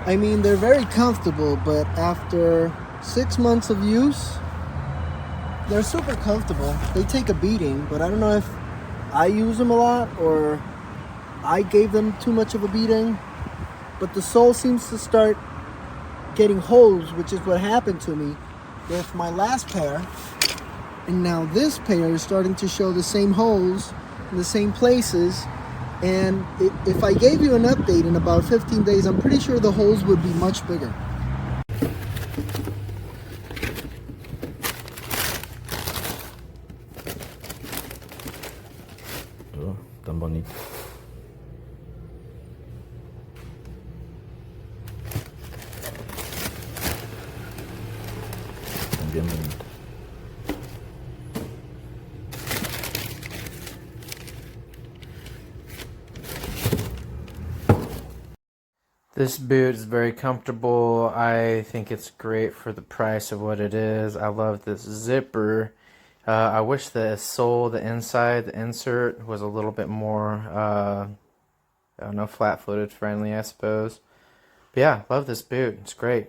I mean, they're very comfortable, but after 6 months of use, they're super comfortable. They take a beating, but I don't know if I use them a lot or I gave them too much of a beating. But the sole seems to start getting holes, which is what happened to me with my last pair. And now this pair is starting to show the same holes in the same places. And if I gave you an update in about 15 days, I'm pretty sure the holes would be much bigger. Oh, tan bonito. Bien bonito. This boot is very comfortable. I think it's great for the price of what it is. I love this zipper. I wish the sole, the inside, the insert was a little bit more, I don't know, flat-footed friendly, I suppose. But yeah, love this boot. It's great.